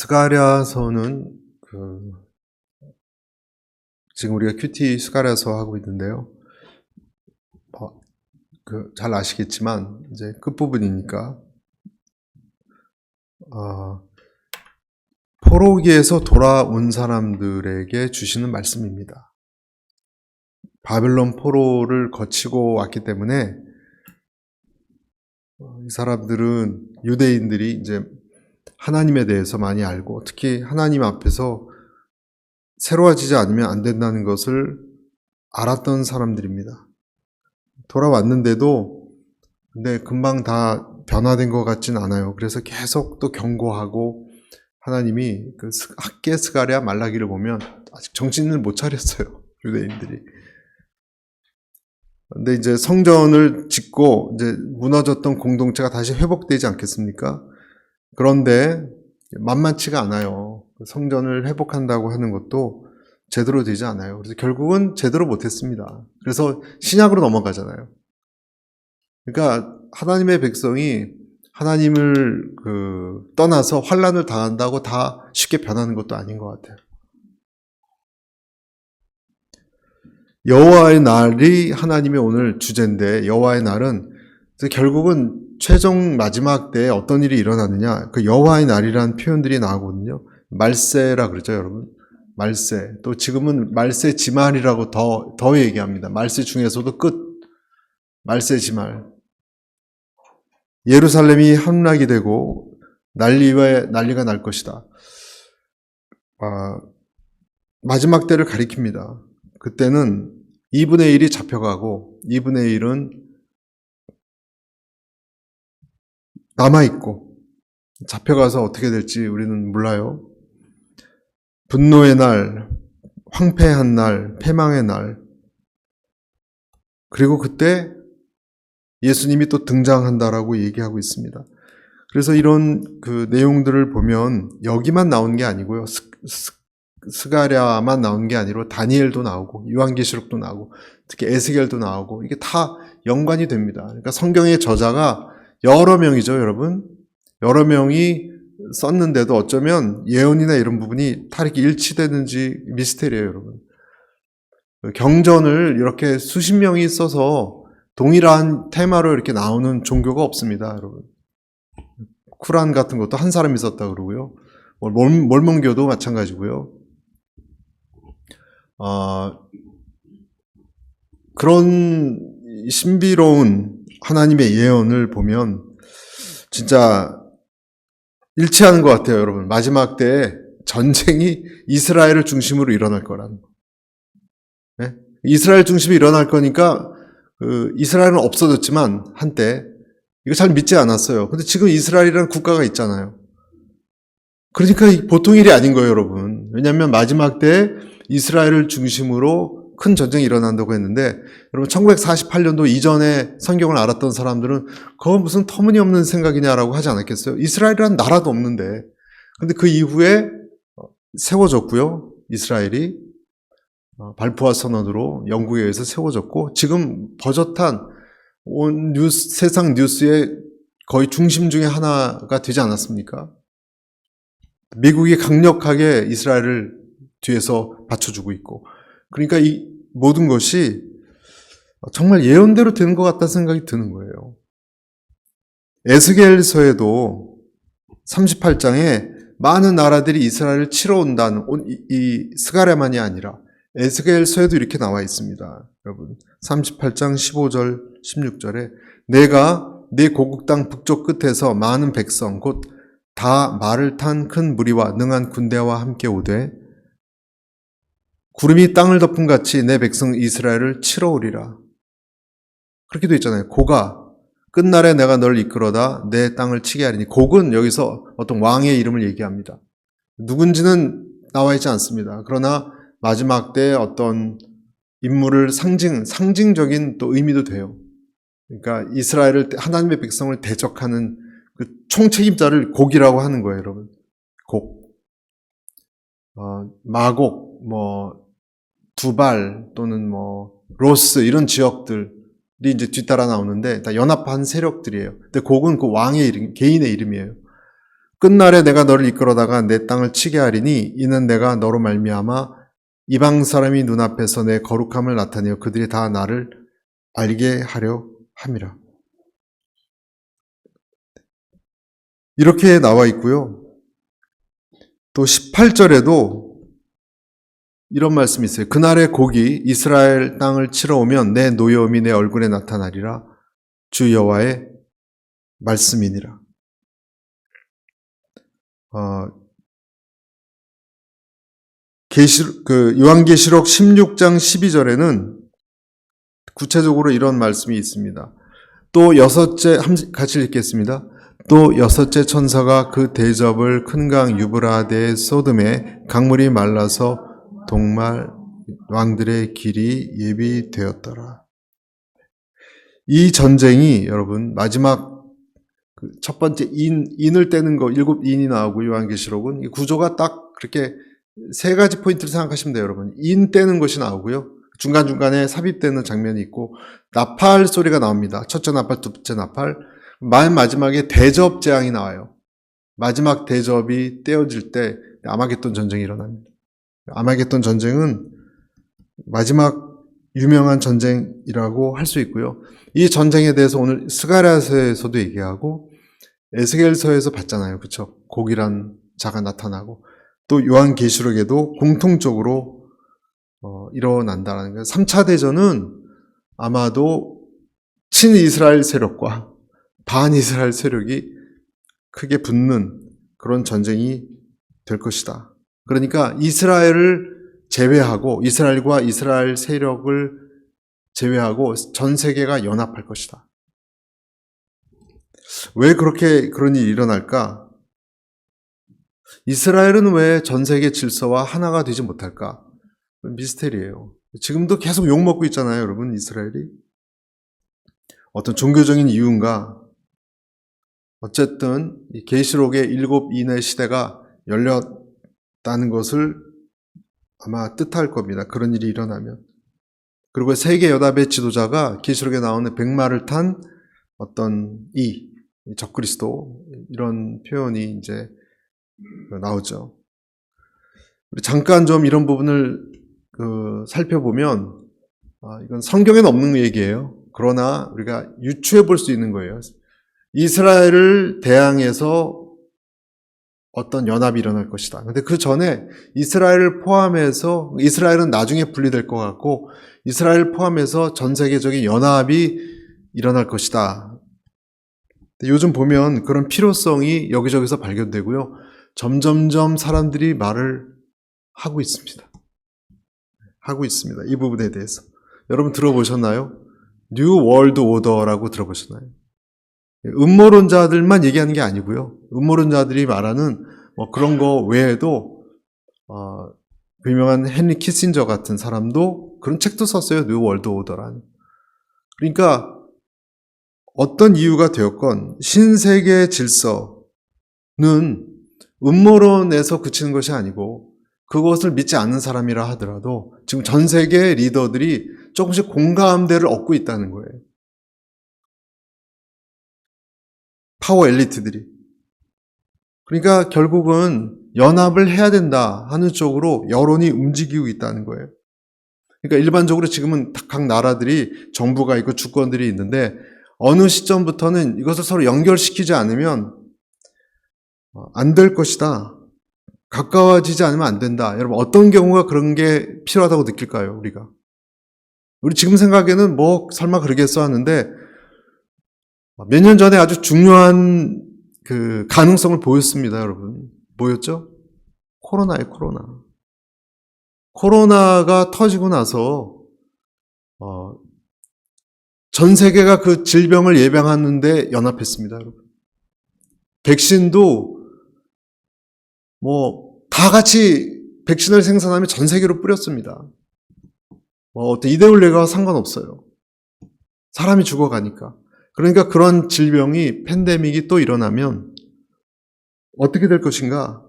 스가랴서는 지금 우리가 큐티 스가랴서 하고 있는데요. 잘 아시겠지만 이제 끝부분이니까 포로기에서 돌아온 사람들에게 주시는 말씀입니다. 바벨론 포로를 거치고 왔기 때문에 이 사람들은, 유대인들이 이제 하나님에 대해서 많이 알고, 특히 하나님 앞에서 새로워지지 않으면 안 된다는 것을 알았던 사람들입니다. 돌아왔는데도 근데 금방 다 변화된 것 같진 않아요. 그래서 계속 또 경고하고, 하나님이 그 학개, 스가랴, 말라기를 보면 아직 정신을 못 차렸어요, 유대인들이. 근데 이제 성전을 짓고 이제 무너졌던 공동체가 다시 회복되지 않겠습니까? 그런데 만만치가 않아요. 성전을 회복한다고 하는 것도 제대로 되지 않아요. 그래서 결국은 제대로 못했습니다. 그래서 신약으로 넘어가잖아요. 그러니까 하나님의 백성이 하나님을 떠나서 환난을 당한다고 다 쉽게 변하는 것도 아닌 것 같아요. 여호와의 날이 하나님의 오늘 주제인데, 여호와의 날은 결국은 최종 마지막 때에 어떤 일이 일어나느냐, 그 여호와의 날이라는 표현들이 나오거든요. 말세라 그러죠, 여러분. 말세. 또 지금은 말세 지말이라고 더 얘기합니다. 말세 중에서도 끝. 말세 지말. 예루살렘이 함락이 되고 난리가 날 것이다. 마지막 때를 가리킵니다. 그때는 2분의 1이 잡혀가고 2분의 1은 남아있고, 잡혀가서 어떻게 될지 우리는 몰라요. 분노의 날, 황폐한 날, 패망의 날, 그리고 그때 예수님이 또 등장한다라고 얘기하고 있습니다. 그래서 이런 내용들을 보면 여기만 나오는 게 아니고요. 스가랴만 나오는 게 아니라 다니엘도 나오고 요한계시록도 나오고 특히 에스겔도 나오고, 이게 다 연관이 됩니다. 그러니까 성경의 저자가 여러 명이죠, 여러분. 여러 명이 썼는데도 어쩌면 예언이나 이런 부분이 다 이렇게 일치되는지 미스테리예요, 여러분. 경전을 이렇게 수십 명이 써서 동일한 테마로 이렇게 나오는 종교가 없습니다, 여러분. 쿠란 같은 것도 한 사람이 썼다 그러고요. 몰몬교도 마찬가지고요. 그런 신비로운 하나님의 예언을 보면 진짜 일치하는 것 같아요, 여러분. 마지막 때에 전쟁이 이스라엘을 중심으로 일어날 거라는 거. 네? 이스라엘 중심이 일어날 거니까 이스라엘은 없어졌지만 한때 이거 잘 믿지 않았어요. 근데 지금 이스라엘이라는 국가가 있잖아요. 그러니까 보통 일이 아닌 거예요, 여러분. 왜냐하면 마지막 때에 이스라엘을 중심으로 큰 전쟁이 일어난다고 했는데, 여러분 1948년도 이전에 성경을 알았던 사람들은 그건 무슨 터무니없는 생각이냐라고 하지 않았겠어요? 이스라엘이라는 나라도 없는데. 근데 그 이후에 세워졌고요. 이스라엘이 발포화 선언으로 영국에 의해서 세워졌고, 지금 버젓한 온 세상 뉴스의 거의 중심 중에 하나가 되지 않았습니까? 미국이 강력하게 이스라엘을 뒤에서 받쳐주고 있고, 그러니까 이 모든 것이 정말 예언대로 되는 것 같다는 생각이 드는 거예요. 에스겔서에도 38장에 많은 나라들이 이스라엘을 치러 온다는, 이 스가랴만이 아니라 에스겔서에도 이렇게 나와 있습니다. 여러분 38장 15절 16절에 내가 네 고국 땅 북쪽 끝에서 많은 백성 곧 다 말을 탄 큰 무리와 능한 군대와 함께 오되 구름이 땅을 덮은 같이 내 백성 이스라엘을 치러 오리라. 그렇게 돼 있잖아요. 고가 끝날에 내가 널 이끌어다 내 땅을 치게 하리니. 곡은 여기서 어떤 왕의 이름을 얘기합니다. 누군지는 나와 있지 않습니다. 그러나 마지막 때 어떤 인물을 상징적인 또 의미도 돼요. 그러니까 이스라엘을, 하나님의 백성을 대적하는 그 총책임자를 곡이라고 하는 거예요, 여러분. 곡. 마곡, 두발 또는 로스 이런 지역들이 이제 뒤따라 나오는데 다 연합한 세력들이에요. 근데 곡은 그 왕의 이름, 개인의 이름이에요. 끝날에 내가 너를 이끌어다가 내 땅을 치게 하리니 이는 내가 너로 말미암아 이방 사람이 눈앞에서 내 거룩함을 나타내어 그들이 다 나를 알게 하려 함이라. 이렇게 나와 있고요. 또 18절에도 이런 말씀이 있어요. 그날의 곡이 이스라엘 땅을 치러 오면 내 노여움이 내 얼굴에 나타나리라. 주 여호와의 말씀이니라. 요한계시록 16장 12절에는 구체적으로 이런 말씀이 있습니다. 또 같이 읽겠습니다. 또 여섯째 천사가 그 대접을 큰 강 유브라데에 쏟음에 강물이 말라서 동말 왕들의 길이 예비되었더라. 이 전쟁이 여러분 마지막 첫 번째 인을 떼는 거 7인이 나오고 요한계시록은 이 구조가 딱 그렇게 세 가지 포인트를 생각하시면 돼요, 여러분. 인 떼는 것이 나오고요. 중간중간에 삽입되는 장면이 있고 나팔 소리가 나옵니다. 첫째 나팔, 둘째 나팔. 맨 마지막에 대접 재앙이 나와요. 마지막 대접이 떼어질 때 아마겟돈 전쟁이 일어납니다. 아마겟돈 전쟁은 마지막 유명한 전쟁이라고 할 수 있고요. 이 전쟁에 대해서 오늘 스가랴서에서도 얘기하고 에스겔서에서 봤잖아요. 그렇죠? 곡이란 자가 나타나고 또 요한계시록에도 공통적으로 일어난다는 거예요. 3차 대전은 아마도 친이스라엘 세력과 반이스라엘 세력이 크게 붙는 그런 전쟁이 될 것이다. 그러니까 이스라엘을 제외하고 이스라엘과 이스라엘 세력을 제외하고 전 세계가 연합할 것이다. 왜 그런 일이 일어날까? 이스라엘은 왜 전 세계 질서와 하나가 되지 못할까? 미스테리예요. 지금도 계속 욕먹고 있잖아요, 여러분, 이스라엘이. 어떤 종교적인 이유인가? 어쨌든 계시록의 7인의 시대가 열렸다는 것을 아마 뜻할 겁니다. 그런 일이 일어나면. 그리고 세계 연합의 지도자가 계시록에 나오는 백마를 탄 어떤 적그리스도 이런 표현이 이제 나오죠. 잠깐 좀 이런 부분을 살펴보면 이건 성경에는 없는 얘기예요. 그러나 우리가 유추해 볼 수 있는 거예요. 이스라엘을 대항해서 어떤 연합이 일어날 것이다. 근데 그 전에 이스라엘을 포함해서 이스라엘은 나중에 분리될 것 같고 이스라엘을 포함해서 전 세계적인 연합이 일어날 것이다. 요즘 보면 그런 필요성이 여기저기서 발견되고요. 점점점 사람들이 말을 하고 있습니다. 하고 있습니다. 이 부분에 대해서. 여러분 들어보셨나요? 뉴 월드 오더라고 들어보셨나요? 음모론자들만 얘기하는 게 아니고요. 음모론자들이 말하는 그런 거 외에도 유명한 헨리 키신저 같은 사람도 그런 책도 썼어요. 뉴 월드 오더라는. 그러니까 어떤 이유가 되었건 신세계 질서는 음모론에서 그치는 것이 아니고 그것을 믿지 않는 사람이라 하더라도 지금 전 세계 리더들이 조금씩 공감대를 얻고 있다는 거예요. 파워 엘리트들이. 그러니까 결국은 연합을 해야 된다 하는 쪽으로 여론이 움직이고 있다는 거예요. 그러니까 일반적으로 지금은 각 나라들이 정부가 있고 주권들이 있는데 어느 시점부터는 이것을 서로 연결시키지 않으면 안 될 것이다. 가까워지지 않으면 안 된다. 여러분 어떤 경우가 그런 게 필요하다고 느낄까요? 우리 지금 생각에는 설마 그러겠어 하는데 몇 년 전에 아주 중요한 그 가능성을 보였습니다, 여러분. 뭐였죠? 코로나예요, 코로나. 코로나가 터지고 나서 전 세계가 그 질병을 예방하는데 연합했습니다, 여러분. 백신도 다 같이 백신을 생산하면 전 세계로 뿌렸습니다. 어떤 이데올리가 상관없어요. 사람이 죽어가니까. 그러니까 그런 질병이 팬데믹이 또 일어나면 어떻게 될 것인가?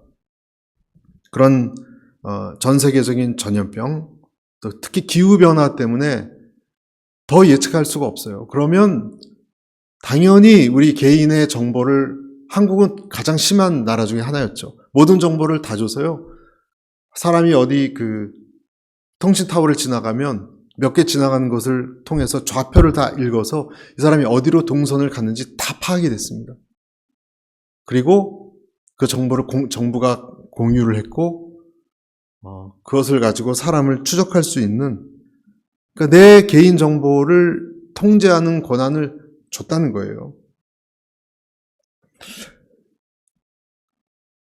그런 전 세계적인 전염병, 또 특히 기후변화 때문에 더 예측할 수가 없어요. 그러면 당연히 우리 개인의 정보를 한국은 가장 심한 나라 중에 하나였죠. 모든 정보를 다 줘서요. 사람이 어디 그 통신타워를 지나가면 몇 개 지나가는 것을 통해서 좌표를 다 읽어서 이 사람이 어디로 동선을 갔는지 다 파악이 됐습니다. 그리고 그 정보를 정부가 공유를 했고 그것을 가지고 사람을 추적할 수 있는, 그러니까 내 개인 정보를 통제하는 권한을 줬다는 거예요.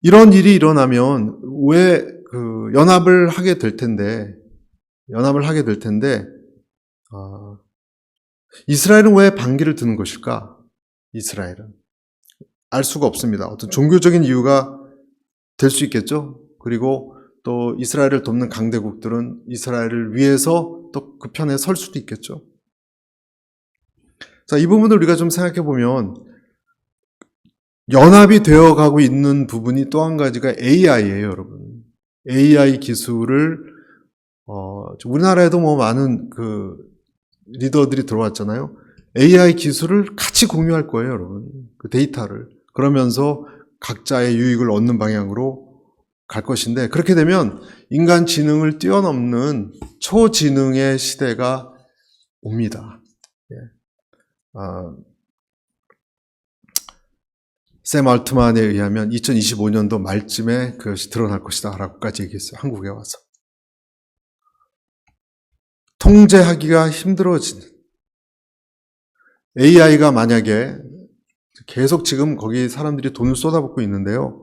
이런 일이 일어나면 왜 연합을 하게 될 텐데 이스라엘은 왜 반기를 드는 것일까? 이스라엘은 알 수가 없습니다. 어떤 종교적인 이유가 될 수 있겠죠. 그리고 또 이스라엘을 돕는 강대국들은 이스라엘을 위해서 또 그 편에 설 수도 있겠죠. 자, 이 부분을 우리가 좀 생각해 보면 연합이 되어가고 있는 부분이 또 한 가지가 AI예요, 여러분. AI 기술을 우리나라에도 뭐 많은 그 리더들이 들어왔잖아요. AI 기술을 같이 공유할 거예요, 여러분. 그 데이터를. 그러면서 각자의 유익을 얻는 방향으로 갈 것인데, 그렇게 되면 인간 지능을 뛰어넘는 초지능의 시대가 옵니다. 샘 알트만에 의하면 2025년도 말쯤에 그것이 드러날 것이다 라고까지 얘기했어요. 한국에 와서. 통제하기가 힘들어지는 AI가 만약에 계속 지금 거기 사람들이 돈을 쏟아붓고 있는데요.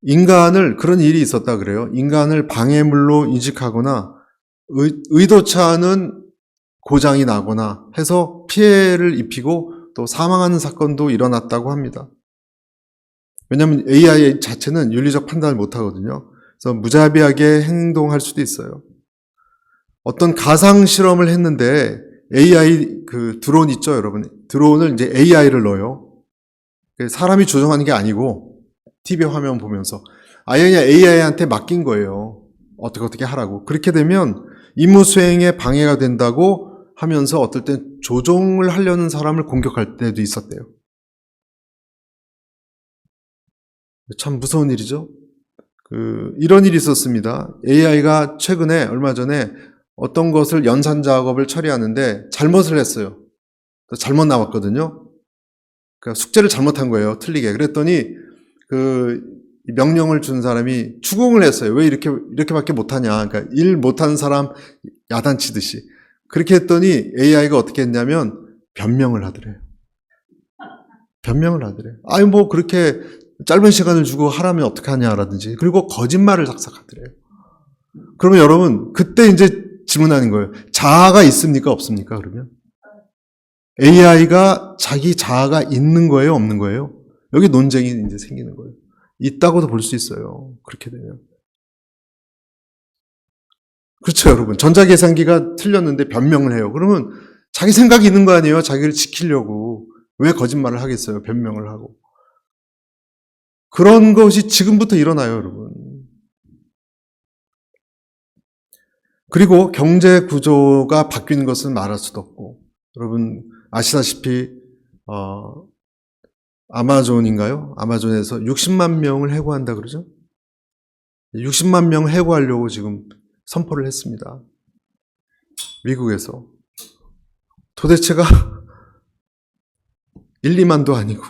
인간을, 그런 일이 있었다 그래요. 인간을 방해물로 인식하거나 의도치 않은 고장이 나거나 해서 피해를 입히고 또 사망하는 사건도 일어났다고 합니다. 왜냐하면 AI 자체는 윤리적 판단을 못하거든요. 그래서 무자비하게 행동할 수도 있어요. 어떤 가상 실험을 했는데 AI 그 드론 있죠, 여러분. 드론을 이제 AI를 넣어요. 사람이 조종하는 게 아니고 TV 화면 보면서 아예 그냥 AI한테 맡긴 거예요. 어떻게 하라고. 그렇게 되면 임무 수행에 방해가 된다고 하면서 어떨 땐 조종을 하려는 사람을 공격할 때도 있었대요. 참 무서운 일이죠. 이런 일이 있었습니다. AI가 최근에 얼마 전에 어떤 것을 연산 작업을 처리하는데 잘못을 했어요. 잘못 나왔거든요. 그러니까 숙제를 잘못한 거예요. 틀리게. 그랬더니 명령을 준 사람이 추궁을 했어요. 왜 이렇게밖에 못하냐. 그러니까 일 못하는 사람 야단치듯이. 그렇게 했더니 AI가 어떻게 했냐면 변명을 하더래요. 변명을 하더래요. 아니 뭐 그렇게 짧은 시간을 주고 하라면 어떡하냐라든지. 그리고 거짓말을 삭삭하더래요. 그러면 여러분 그때 이제 질문하는 거예요. 자아가 있습니까? 없습니까? 그러면 AI가 자기 자아가 있는 거예요? 없는 거예요? 여기 논쟁이 이제 생기는 거예요. 있다고도 볼 수 있어요. 그렇게 되면. 그렇죠, 여러분. 전자계산기가 틀렸는데 변명을 해요. 그러면 자기 생각이 있는 거 아니에요? 자기를 지키려고. 왜 거짓말을 하겠어요? 변명을 하고. 그런 것이 지금부터 일어나요, 여러분. 그리고 경제 구조가 바뀌는 것은 말할 수도 없고. 여러분 아시다시피 아마존인가요? 아마존에서 60만 명을 해고한다 그러죠? 60만 명을 해고하려고 지금 선포를 했습니다. 미국에서. 도대체가 1, 2만도 아니고.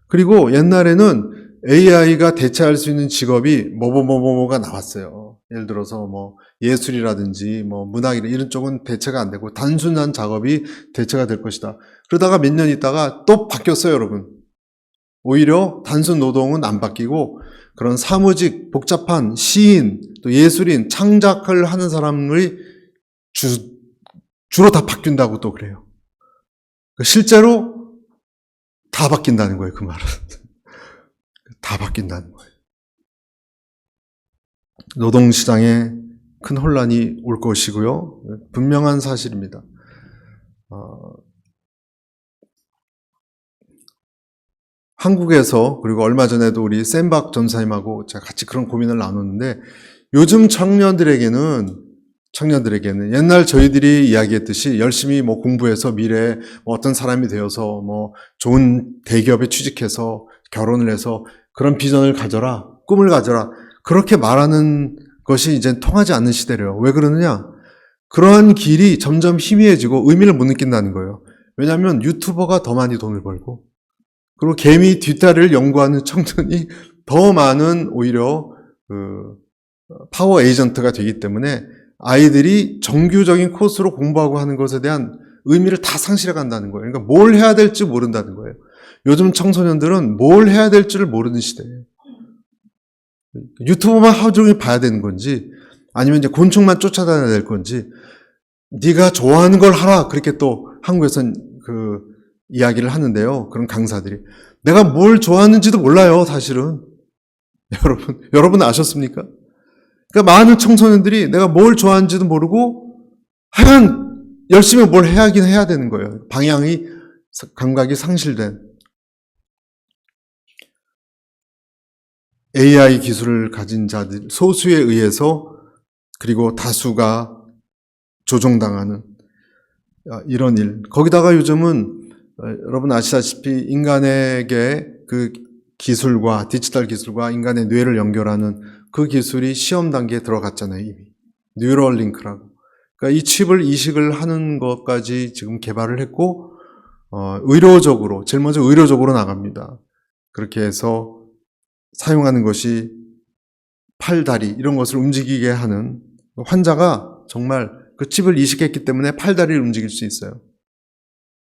그리고 옛날에는 AI가 대체할 수 있는 직업이 뭐가 나왔어요. 예를 들어서 뭐 예술이라든지 뭐 문학이나 이런 쪽은 대체가 안 되고 단순한 작업이 대체가 될 것이다. 그러다가 몇 년 있다가 또 바뀌었어요, 여러분. 오히려 단순 노동은 안 바뀌고 그런 사무직, 복잡한 시인, 또 예술인, 창작을 하는 사람이 주로 다 바뀐다고 또 그래요. 실제로 다 바뀐다는 거예요, 그 말은. 다 바뀐다는 거예요. 노동시장에 큰 혼란이 올 것이고요. 분명한 사실입니다. 한국에서 그리고 얼마 전에도 우리 샘박 전사님하고 제가 같이 그런 고민을 나눴는데 요즘 청년들에게는 청년들에게는 옛날 저희들이 이야기했듯이 열심히 뭐 공부해서 미래에 뭐 어떤 사람이 되어서 뭐 좋은 대기업에 취직해서 결혼을 해서 그런 비전을 가져라, 꿈을 가져라, 그렇게 말하는 것이 이제 통하지 않는 시대래요. 왜 그러느냐? 그러한 길이 점점 희미해지고 의미를 못 느낀다는 거예요. 왜냐하면 유튜버가 더 많이 돈을 벌고, 그리고 개미 뒷다리를 연구하는 청년이 더 많은 오히려 파워 에이전트가 되기 때문에 아이들이 정규적인 코스로 공부하고 하는 것에 대한 의미를 다 상실해 간다는 거예요. 그러니까 뭘 해야 될지 모른다는 거예요. 요즘 청소년들은 뭘 해야 될지를 모르는 시대예요. 유튜브만 하루 종일 봐야 되는 건지, 아니면 이제 곤충만 쫓아다녀야 될 건지, 네가 좋아하는 걸 하라, 그렇게 또 한국에선 그 이야기를 하는데요. 그런 강사들이 내가 뭘 좋아하는지도 몰라요, 사실은. 여러분 아셨습니까? 그러니까 많은 청소년들이 내가 뭘 좋아하는지도 모르고 하여간 열심히 뭘 해야긴 해야 되는 거예요. 방향이, 감각이 상실된. AI 기술을 가진 자들, 소수에 의해서, 그리고 다수가 조종당하는 이런 일. 거기다가 요즘은 여러분 아시다시피 인간에게 그 기술과, 디지털 기술과 인간의 뇌를 연결하는 그 기술이 시험 단계에 들어갔잖아요, 이미. 뉴럴링크라고. 그러니까 이 칩을 이식을 하는 것까지 지금 개발을 했고, 의료적으로, 제일 먼저 의료적으로 나갑니다. 그렇게 해서 사용하는 것이 팔, 다리, 이런 것을 움직이게 하는, 환자가 정말 그 칩을 이식했기 때문에 팔, 다리를 움직일 수 있어요.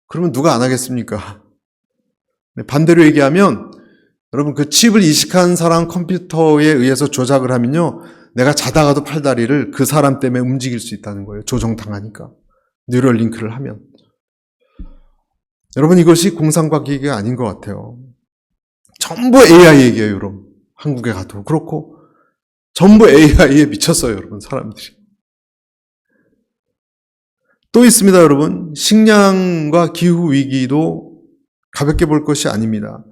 그러면 누가 안 하겠습니까? 반대로 얘기하면, 여러분 그 칩을 이식한 사람 컴퓨터에 의해서 조작을 하면요, 내가 자다가도 팔, 다리를 그 사람 때문에 움직일 수 있다는 거예요. 조종당하니까. 뉴럴링크를 하면. 여러분 이것이 공상과학이 아닌 것 같아요. 전부 AI 얘기예요, 여러분. 한국에 가도 그렇고 전부 AI에 미쳤어요, 여러분, 사람들이. 또 있습니다, 여러분. 식량과 기후 위기도 가볍게 볼 것이 아닙니다.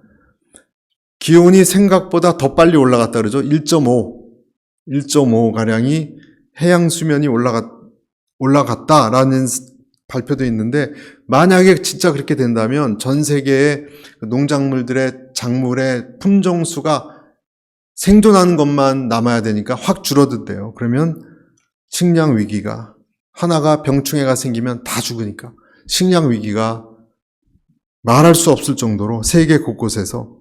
기온이 생각보다 더 빨리 올라갔다 그러죠. 1.5가량이 해양 수면이 올라갔다라는 발표도 있는데, 만약에 진짜 그렇게 된다면 전 세계의 농작물들의 작물의 품종수가 생존하는 것만 남아야 되니까 확 줄어든대요. 그러면 식량 위기가, 하나가 병충해가 생기면 다 죽으니까 식량 위기가 말할 수 없을 정도로 세계 곳곳에서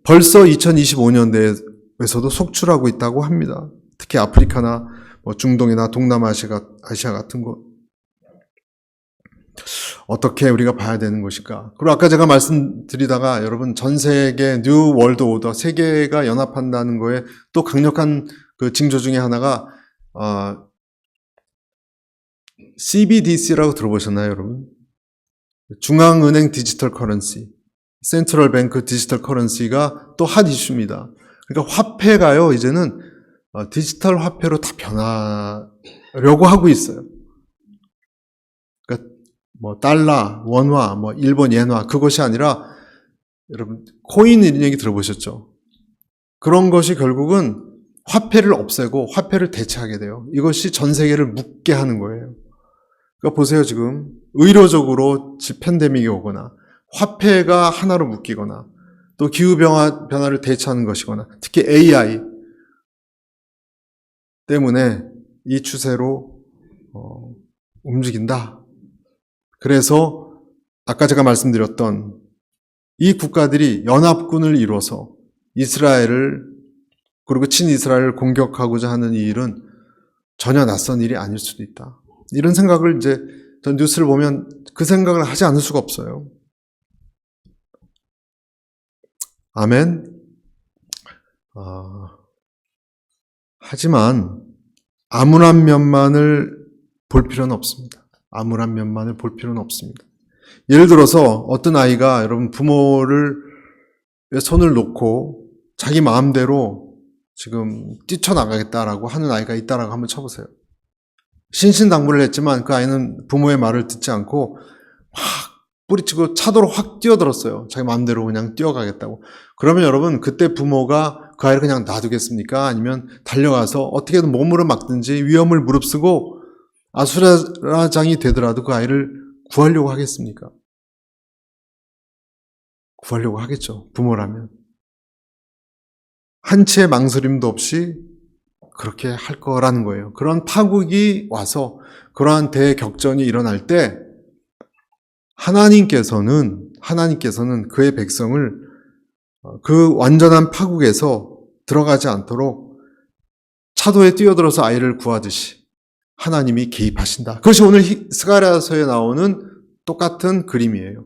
벌써 2025년대에서도 속출하고 있다고 합니다. 특히 아프리카나 뭐 중동이나 동남아시아 같은 곳. 어떻게 우리가 봐야 되는 것일까? 그리고 아까 제가 말씀드리다가 여러분 전 세계 뉴 월드 오더, 세계가 연합한다는 거에 또 강력한 그 징조 중에 하나가 CBDC라고 들어보셨나요, 여러분? 중앙은행 디지털 커런시, 센트럴 뱅크 디지털 커런시가 또 핫 이슈입니다. 그러니까 화폐가요, 이제는 디지털 화폐로 다 변하려고 하고 있어요. 그러니까 뭐 달러, 원화, 뭐 일본 엔화, 그것이 아니라 여러분 코인 이런 얘기 들어보셨죠? 그런 것이 결국은 화폐를 없애고 화폐를 대체하게 돼요. 이것이 전 세계를 묶게 하는 거예요. 그러니까 보세요, 지금 의료적으로 팬데믹이 오거나 화폐가 하나로 묶이거나 또 기후변화를 대체하는 것이거나 특히 AI 때문에 이 추세로 움직인다. 그래서 아까 제가 말씀드렸던 이 국가들이 연합군을 이뤄서 이스라엘을, 그리고 친이스라엘을 공격하고자 하는 이 일은 전혀 낯선 일이 아닐 수도 있다. 이런 생각을 이제 전 뉴스를 보면 그 생각을 하지 않을 수가 없어요. 아멘. 하지만 암울한 면만을 볼 필요는 없습니다. 암울한 면만을 볼 필요는 없습니다. 예를 들어서 어떤 아이가 여러분 부모를 손을 놓고 자기 마음대로 지금 뛰쳐나가겠다라고 하는 아이가 있다라고 한번 쳐보세요. 신신당부를 했지만 그 아이는 부모의 말을 듣지 않고 확 뿌리치고 차도로 확 뛰어들었어요. 자기 마음대로 그냥 뛰어가겠다고. 그러면 여러분 그때 부모가 그 아이를 그냥 놔두겠습니까? 아니면 달려가서 어떻게든 몸으로 막든지 위험을 무릅쓰고 아수라장이 되더라도 그 아이를 구하려고 하겠습니까? 구하려고 하겠죠. 부모라면. 한치의 망설임도 없이 그렇게 할 거라는 거예요. 그런 파국이 와서 그러한 대격전이 일어날 때 하나님께서는 그의 백성을 그 완전한 파국에서 들어가지 않도록 차도에 뛰어들어서 아이를 구하듯이 하나님이 개입하신다. 그것이 오늘 스가랴서에 나오는 똑같은 그림이에요.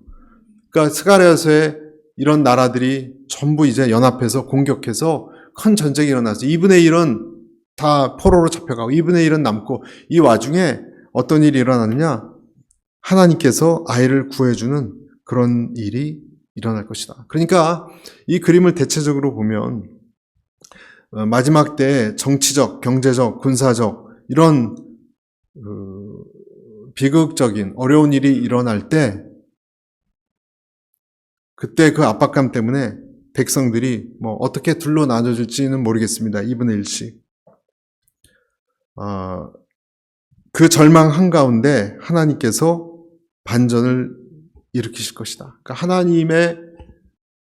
그러니까 스가랴서에 이런 나라들이 전부 이제 연합해서 공격해서 큰 전쟁이 일어나서 2분의 1은 다 포로로 잡혀가고 2분의 1은 남고, 이 와중에 어떤 일이 일어나느냐? 하나님께서 아이를 구해주는 그런 일이 일어날 것이다. 그러니까 이 그림을 대체적으로 보면 마지막 때 정치적, 경제적, 군사적 이런 비극적인 어려운 일이 일어날 때, 그때 그 압박감 때문에 백성들이 어떻게 둘로 나눠질지는 모르겠습니다. 2분의 1씩. 그 절망 한가운데 하나님께서 반전을 일으키실 것이다. 그러니까 하나님의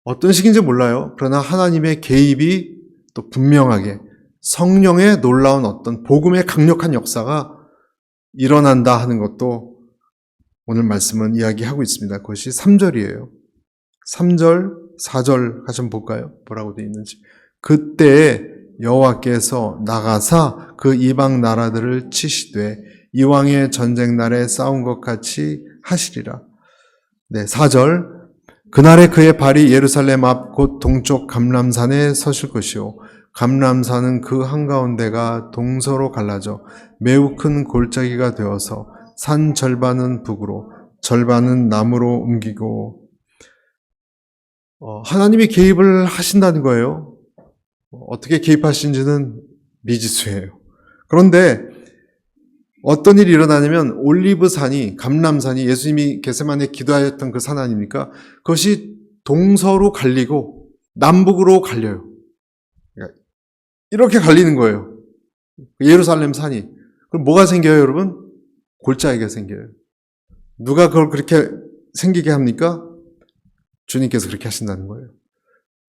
어떤 식인지 몰라요. 그러나 하나님의 개입이 또 분명하게 성령의 놀라운 어떤 복음의 강력한 역사가 일어난다 하는 것도 오늘 말씀은 이야기하고 있습니다. 그것이 3절이에요. 3절, 4절 한번 볼까요? 뭐라고 되어 있는지. 그때에 여호와께서 나가사 그 이방 나라들을 치시되 이왕의 전쟁 날에 싸운 것 같이 하시리라. 네, 4절. 그날에 그의 발이 예루살렘 앞 곧 동쪽 감람산에 서실 것이요 감람산은 그 한가운데가 동서로 갈라져 매우 큰 골짜기가 되어서 산 절반은 북으로 절반은 남으로 옮기고, 하나님이 개입을 하신다는 거예요. 어떻게 개입하신지는 미지수예요. 그런데 어떤 일이 일어나냐면 올리브산이, 감람산이 예수님이 겟세마네에 기도하였던 그 산 아닙니까? 그것이 동서로 갈리고 남북으로 갈려요. 이렇게 갈리는 거예요. 예루살렘 산이. 그럼 뭐가 생겨요, 여러분? 골짜기가 생겨요. 누가 그걸 그렇게 생기게 합니까? 주님께서 그렇게 하신다는 거예요.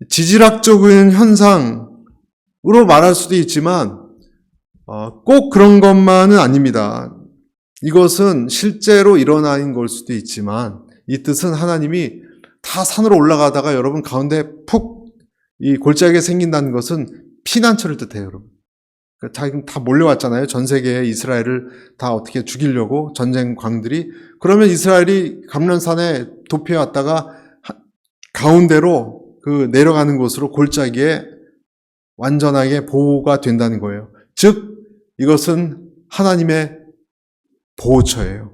지질학적인 현상으로 말할 수도 있지만 꼭 그런 것만은 아닙니다. 이것은 실제로 일어나는 걸 수도 있지만 이 뜻은 하나님이 다 산으로 올라가다가 여러분 가운데 푹 이 골짜기가 생긴다는 것은 피난처를 뜻해요, 여러분. 그러니까 다 몰려왔잖아요. 전 세계에 이스라엘을 다 어떻게 죽이려고 전쟁 광들이. 그러면 이스라엘이 감람산에 도피해 왔다가 가운데로 그 내려가는 곳으로 골짜기에 완전하게 보호가 된다는 거예요. 즉 이것은 하나님의 보호처예요.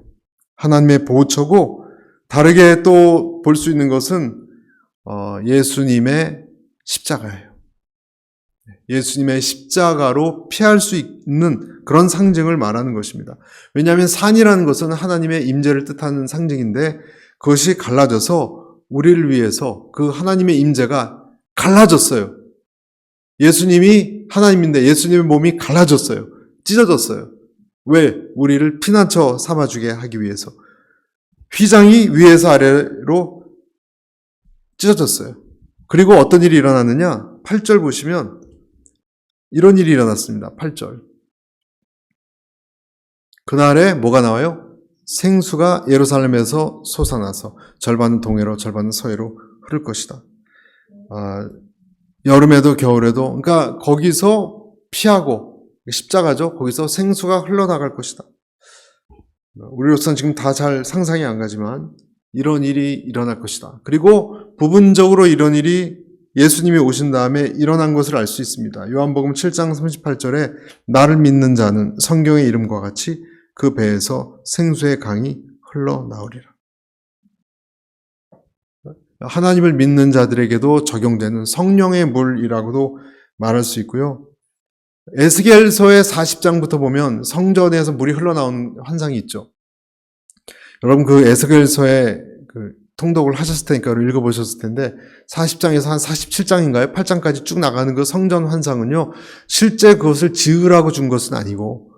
하나님의 보호처고, 다르게 또 볼 수 있는 것은 예수님의 십자가예요. 예수님의 십자가로 피할 수 있는 그런 상징을 말하는 것입니다. 왜냐하면 산이라는 것은 하나님의 임재를 뜻하는 상징인데 그것이 갈라져서 우리를 위해서 그 하나님의 임재가 갈라졌어요. 예수님이 하나님인데 예수님의 몸이 갈라졌어요. 찢어졌어요. 왜? 우리를 피난처 삼아주게 하기 위해서. 휘장이 위에서 아래로 찢어졌어요. 그리고 어떤 일이 일어났느냐? 8절 보시면 이런 일이 일어났습니다. 8절. 그날에 뭐가 나와요? 생수가 예루살렘에서 솟아나서 절반은 동해로 절반은 서해로 흐를 것이다. 여름에도 겨울에도, 그러니까 거기서 피하고, 십자가죠. 거기서 생수가 흘러나갈 것이다. 우리로서는 지금 다 잘 상상이 안 가지만 이런 일이 일어날 것이다. 그리고 부분적으로 이런 일이 예수님이 오신 다음에 일어난 것을 알 수 있습니다. 요한복음 7장 38절에 나를 믿는 자는 성경의 이름과 같이 그 배에서 생수의 강이 흘러나오리라. 하나님을 믿는 자들에게도 적용되는 성령의 물이라고도 말할 수 있고요. 에스겔서의 40장부터 보면 성전에서 물이 흘러나오는 환상이 있죠. 여러분 그 에스겔서의 그 통독을 하셨을 테니까 읽어보셨을 텐데 40장에서 한 47장인가요? 8장까지 쭉 나가는 그 성전 환상은요. 실제 그것을 지으라고 준 것은 아니고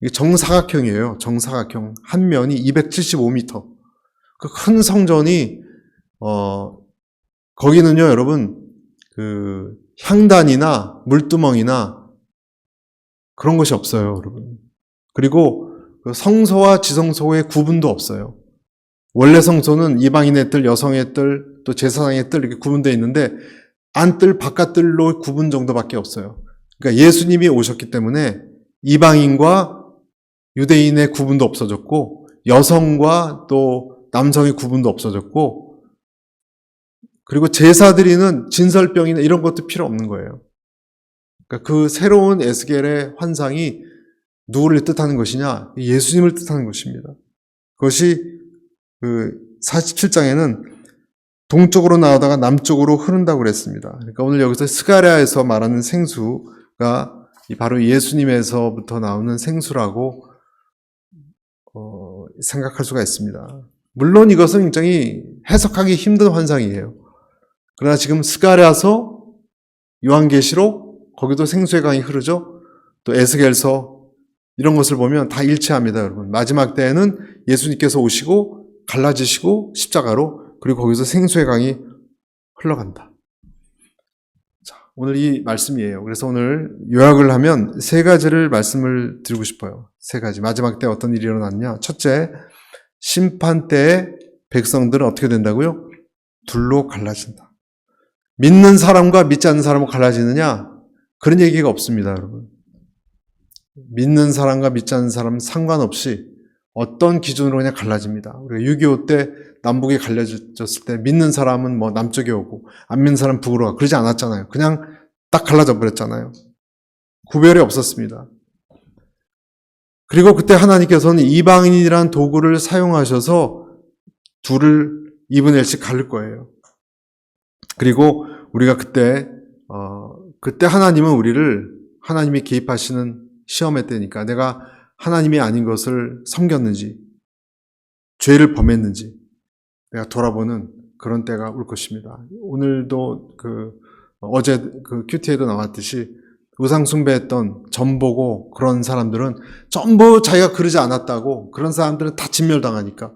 이게 정사각형이에요. 정사각형. 한 면이 275m. 그 큰 성전이 거기는요, 여러분 그 향단이나 물두멍이나 그런 것이 없어요, 여러분. 그리고 그 성소와 지성소의 구분도 없어요. 원래 성소는 이방인의 뜰, 여성의 뜰, 또 제사장의 뜰 이렇게 구분되어 있는데 안뜰, 바깥뜰로 구분 정도밖에 없어요. 그러니까 예수님이 오셨기 때문에 이방인과 유대인의 구분도 없어졌고 여성과 또 남성의 구분도 없어졌고 그리고 제사 드리는 진설병이나 이런 것도 필요 없는 거예요. 그러니까 그 새로운 에스겔의 환상이 누구를 뜻하는 것이냐? 예수님을 뜻하는 것입니다. 그것이 그 47장에는 동쪽으로 나오다가 남쪽으로 흐른다고 그랬습니다. 그러니까 오늘 여기서 스가랴에서 말하는 생수가 바로 예수님에서부터 나오는 생수라고 생각할 수가 있습니다. 물론 이것은 굉장히 해석하기 힘든 환상이에요. 그러나 지금 스가랴서, 요한계시록 거기도 생수의 강이 흐르죠. 또 에스겔서 이런 것을 보면 다 일치합니다, 여러분. 마지막 때에는 예수님께서 오시고 갈라지시고 십자가로 그리고 거기서 생수의 강이 흘러간다. 자, 오늘 이 말씀이에요. 그래서 오늘 요약을 하면 세 가지를 말씀을 드리고 싶어요. 세 가지. 마지막 때 어떤 일이 일어났냐? 첫째, 심판 때에 백성들은 어떻게 된다고요? 둘로 갈라진다. 믿는 사람과 믿지 않는 사람은 갈라지느냐? 그런 얘기가 없습니다, 여러분. 믿는 사람과 믿지 않는 사람은 상관없이 어떤 기준으로 그냥 갈라집니다. 우리가 6.25 때 남북이 갈라졌을 때 믿는 사람은 뭐 남쪽에 오고 안 믿는 사람은 북으로 가고 그러지 않았잖아요. 그냥 딱 갈라져 버렸잖아요. 구별이 없었습니다. 그리고 그때 하나님께서는 이방인이란 도구를 사용하셔서 둘을 2분의 1씩 갈릴 거예요. 그리고 우리가 그때 하나님은 우리를 하나님이 개입하시는 시험의 때니까 내가 하나님이 아닌 것을 섬겼는지 죄를 범했는지 내가 돌아보는 그런 때가 올 것입니다. 오늘도 어제 큐티에도 나왔듯이 우상 숭배했던 전보고 그런 사람들은 전부 자기가 그러지 않았다고 그런 사람들은 다 진멸당하니까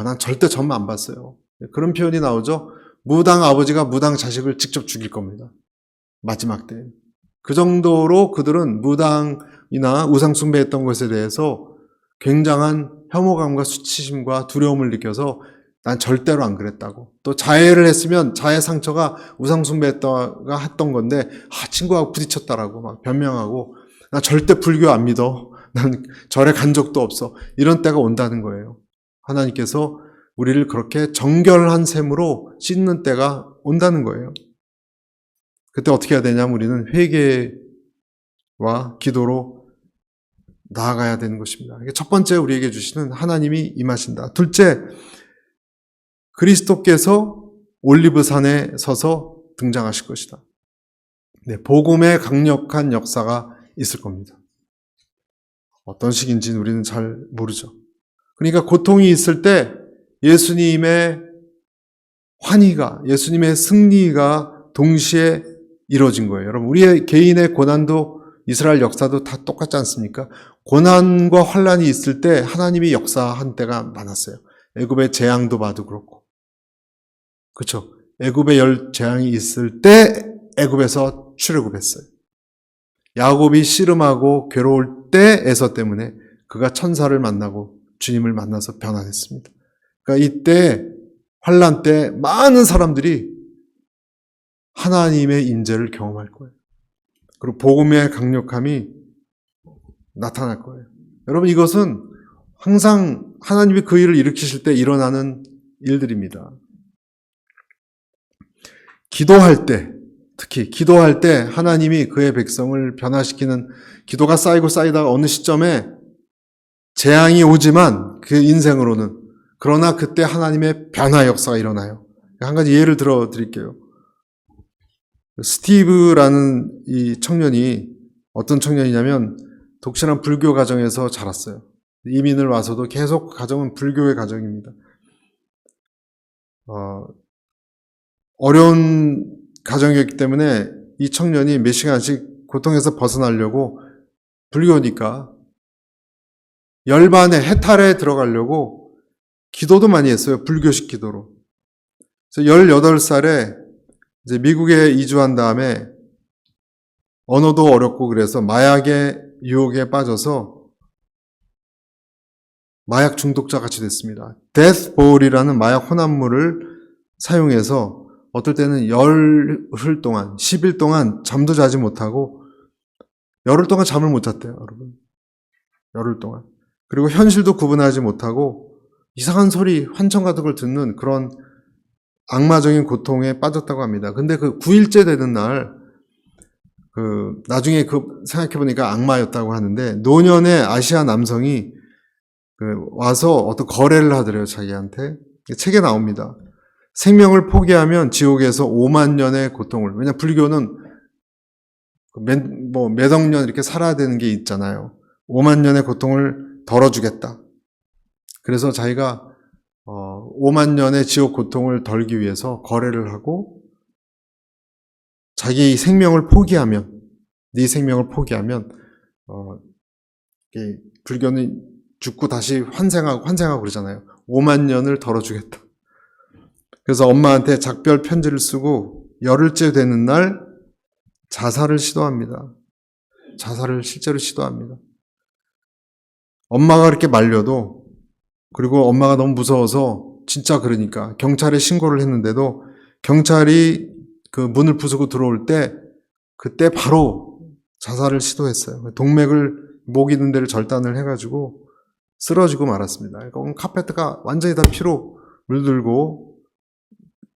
난 절대 전 안 봤어요. 그런 표현이 나오죠. 무당 아버지가 무당 자식을 직접 죽일 겁니다. 마지막 때. 그 정도로 그들은 무당이나 우상 숭배했던 것에 대해서 굉장한 혐오감과 수치심과 두려움을 느껴서 난 절대로 안 그랬다고. 또 자해를 했으면 자해 상처가 우상 숭배했다가 했던 건데 친구하고 부딪혔다라고 막 변명하고 나 절대 불교 안 믿어. 난 절에 간 적도 없어. 이런 때가 온다는 거예요. 하나님께서 우리를 그렇게 정결한 셈으로 씻는 때가 온다는 거예요. 그때 어떻게 해야 되냐면 우리는 회개와 기도로 나아가야 되는 것입니다. 첫 번째 우리에게 주시는 하나님이 임하신다. 둘째, 그리스도께서 올리브산에 서서 등장하실 것이다. 네, 복음의 강력한 역사가 있을 겁니다. 어떤 식인지는 우리는 잘 모르죠. 그러니까 고통이 있을 때 예수님의 환희가, 예수님의 승리가 동시에 이루어진 거예요. 여러분, 우리의 개인의 고난도 이스라엘 역사도 다 똑같지 않습니까? 고난과 환란이 있을 때 하나님이 역사한 때가 많았어요. 애굽의 재앙도 봐도 그렇고. 그렇죠? 애굽의 재앙이 있을 때 애굽에서 출애굽했어요. 야곱이 씨름하고 괴로울 때 에서 때문에 그가 천사를 만나고 주님을 만나서 변화했습니다. 그러니까 이때 환란 때 많은 사람들이 하나님의 인재를 경험할 거예요. 그리고 복음의 강력함이 나타날 거예요. 여러분, 이것은 항상 하나님이 그 일을 일으키실 때 일어나는 일들입니다. 기도할 때, 특히 기도할 때 하나님이 그의 백성을 변화시키는 기도가 쌓이고 쌓이다가 어느 시점에 재앙이 오지만 그 인생으로는 그러나 그때 하나님의 변화 역사가 일어나요. 한 가지 예를 들어 드릴게요. 스티브라는 이 청년이 어떤 청년이냐면 독실한 불교 가정에서 자랐어요. 이민을 와서도 계속 가정은 불교의 가정입니다. 어려운 가정이었기 때문에 이 청년이 몇 시간씩 고통에서 벗어나려고 불교니까 열반에 해탈에 들어가려고 기도도 많이 했어요. 불교식 기도로. 그래서 18살에 이제 미국에 이주한 다음에 언어도 어렵고 그래서 마약의 유혹에 빠져서 마약 중독자 같이 됐습니다. 데스볼이라는 마약 혼합물을 사용해서 어떨 때는 열흘 동안, 10일 동안 잠도 자지 못하고 열흘 동안 잠을 못 잤대요, 여러분. 열흘 동안. 그리고 현실도 구분하지 못하고 이상한 소리, 환청 같은 걸 듣는 그런 악마적인 고통에 빠졌다고 합니다. 근데 그 9일째 되는 날, 나중에 생각해보니까 악마였다고 하는데, 노년의 아시아 남성이 와서 어떤 거래를 하더래요, 자기한테. 책에 나옵니다. 생명을 포기하면 지옥에서 5만 년의 고통을, 왜냐, 불교는 몇 억 년 이렇게 살아야 되는 게 있잖아요. 5만 년의 고통을 덜어주겠다. 그래서 자기가 5만 년의 지옥 고통을 덜기 위해서 거래를 하고 자기 생명을 포기하면, 네 생명을 포기하면 불교는 죽고 다시 환생하고 그러잖아요. 5만 년을 덜어주겠다. 그래서 엄마한테 작별 편지를 쓰고 열흘째 되는 날 자살을 시도합니다. 자살을 실제로 시도합니다. 엄마가 그렇게 말려도, 그리고 엄마가 너무 무서워서 진짜 그러니까 경찰에 신고를 했는데도 경찰이 그 문을 부수고 들어올 때 그때 바로 자살을 시도했어요. 목 있는 데를 절단을 해가지고 쓰러지고 말았습니다. 그러니까 카페트가 완전히 다 피로 물들고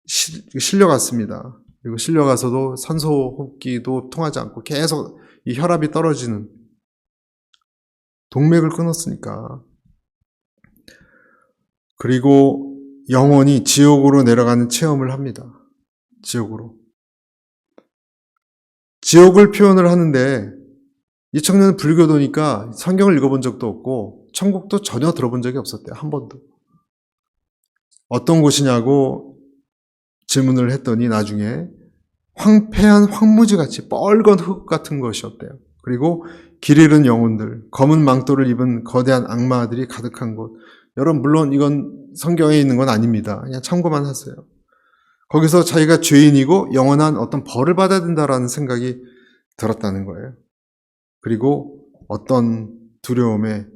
실려갔습니다. 그리고 실려가서도 산소 호흡기도 통하지 않고 계속 이 혈압이 떨어지는, 동맥을 끊었으니까. 그리고 영혼이 지옥으로 내려가는 체험을 합니다. 지옥으로. 지옥을 표현을 하는데 이 청년은 불교도니까 성경을 읽어본 적도 없고 천국도 전혀 들어본 적이 없었대요. 한 번도. 어떤 곳이냐고 질문을 했더니 나중에 황폐한 황무지같이 뻘건 흙 같은 것이었대요. 그리고 길 잃은 영혼들, 검은 망토를 입은 거대한 악마들이 가득한 곳. 여러분, 물론 이건 성경에 있는 건 아닙니다. 그냥 참고만 하세요. 거기서 자기가 죄인이고 영원한 어떤 벌을 받아야 된다라는 생각이 들었다는 거예요. 그리고 어떤 두려움에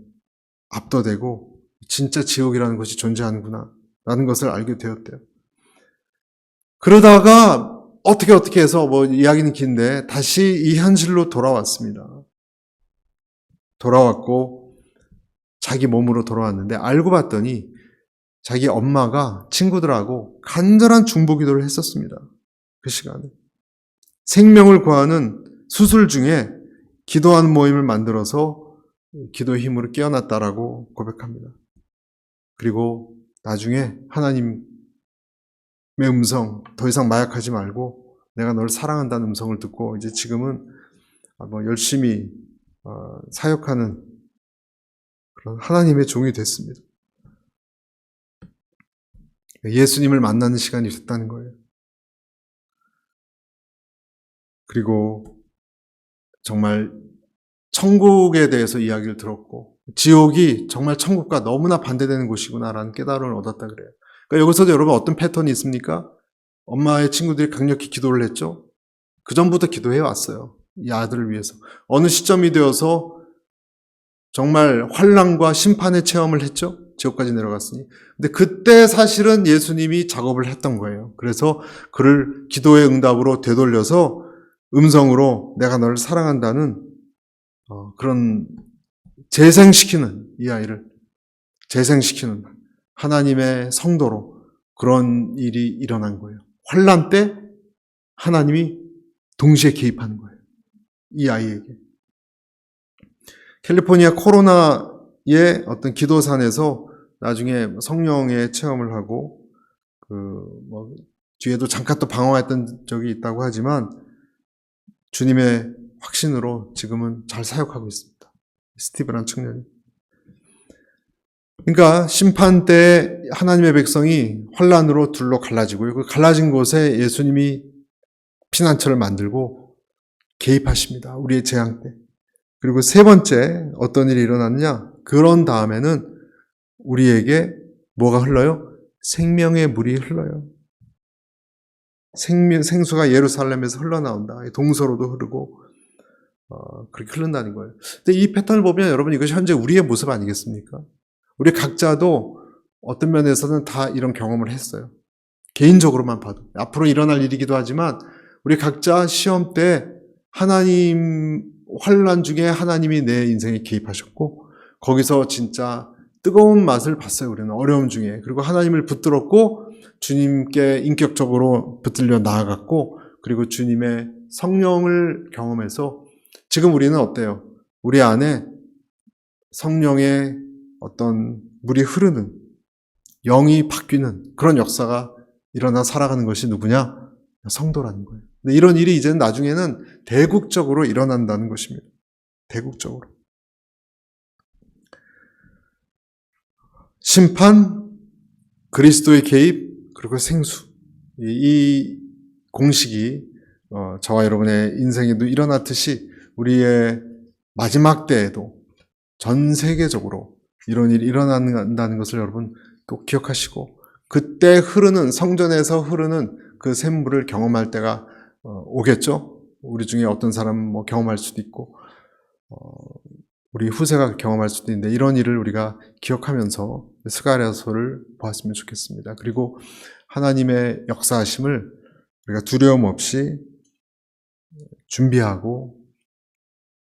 압도되고 진짜 지옥이라는 것이 존재하는구나 라는 것을 알게 되었대요. 그러다가 어떻게 해서 이야기는 긴데 다시 이 현실로 돌아왔습니다. 돌아왔고 자기 몸으로 돌아왔는데 알고 봤더니 자기 엄마가 친구들하고 간절한 중보기도를 했었습니다. 그 시간에. 생명을 구하는 수술 중에 기도하는 모임을 만들어서 기도의 힘으로 깨어났다라고 고백합니다. 그리고 나중에 하나님의 음성, 더 이상 마약하지 말고 내가 널 사랑한다는 음성을 듣고 이제 지금은 열심히 사역하는 그런 하나님의 종이 됐습니다. 예수님을 만나는 시간이 됐다는 거예요. 그리고 정말 천국에 대해서 이야기를 들었고 지옥이 정말 천국과 너무나 반대되는 곳이구나라는 깨달음을 얻었다 그래요. 그러니까 여기서도 여러분 어떤 패턴이 있습니까? 엄마의 친구들이 강력히 기도를 했죠. 그 전부터 기도해 왔어요. 이 아들을 위해서. 어느 시점이 되어서 정말 환난과 심판의 체험을 했죠. 지옥까지 내려갔으니. 근데 그때 사실은 예수님이 작업을 했던 거예요. 그래서 그를 기도의 응답으로 되돌려서 음성으로 내가 너를 사랑한다는 그런 재생시키는, 이 아이를 재생시키는 하나님의 성도로 그런 일이 일어난 거예요. 환난 때 하나님이 동시에 개입하는 거예요. 이 아이에게. 캘리포니아 코로나의 어떤 기도산에서 나중에 성령의 체험을 하고 뒤에도 잠깐 또 방황했던 적이 있다고 하지만 주님의 확신으로 지금은 잘 사역하고 있습니다. 스티브란 청년이. 그러니까 심판 때 하나님의 백성이 환란으로 둘로 갈라지고요. 그 갈라진 곳에 예수님이 피난처를 만들고 개입하십니다. 우리의 재앙 때. 그리고 세 번째 어떤 일이 일어났느냐? 그런 다음에는 우리에게 뭐가 흘러요? 생명의 물이 흘러요. 생수가 예루살렘에서 흘러나온다. 동서로도 흐르고 그렇게 흐른다는 거예요. 근데 이 패턴을 보면 여러분 이것이 현재 우리의 모습 아니겠습니까? 우리 각자도 어떤 면에서는 다 이런 경험을 했어요. 개인적으로만 봐도. 앞으로 일어날 일이기도 하지만 우리 각자 시험 때 하나님 환난 중에 하나님이 내 인생에 개입하셨고 거기서 진짜 뜨거운 맛을 봤어요. 우리는 어려움 중에. 그리고 하나님을 붙들었고 주님께 인격적으로 붙들려 나아갔고 그리고 주님의 성령을 경험해서 지금 우리는 어때요? 우리 안에 성령의 어떤 물이 흐르는 영이 바뀌는 그런 역사가 일어나 살아가는 것이 누구냐? 성도라는 거예요. 근데 이런 일이 이제는 나중에는 대국적으로 일어난다는 것입니다. 대국적으로. 심판, 그리스도의 개입, 그리고 생수. 이 공식이 저와 여러분의 인생에도 일어났듯이 우리의 마지막 때에도 전 세계적으로 이런 일이 일어난다는 것을 여러분 꼭 기억하시고 그때 흐르는 성전에서 흐르는 그 샘물을 경험할 때가 오겠죠. 우리 중에 어떤 사람은 뭐 경험할 수도 있고 우리 후세가 경험할 수도 있는데 이런 일을 우리가 기억하면서 스가랴서를 보았으면 좋겠습니다. 그리고 하나님의 역사하심을 우리가 두려움 없이 준비하고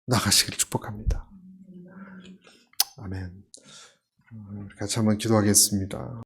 나가시길 축복합니다. 아멘. 같이 한번 기도하겠습니다.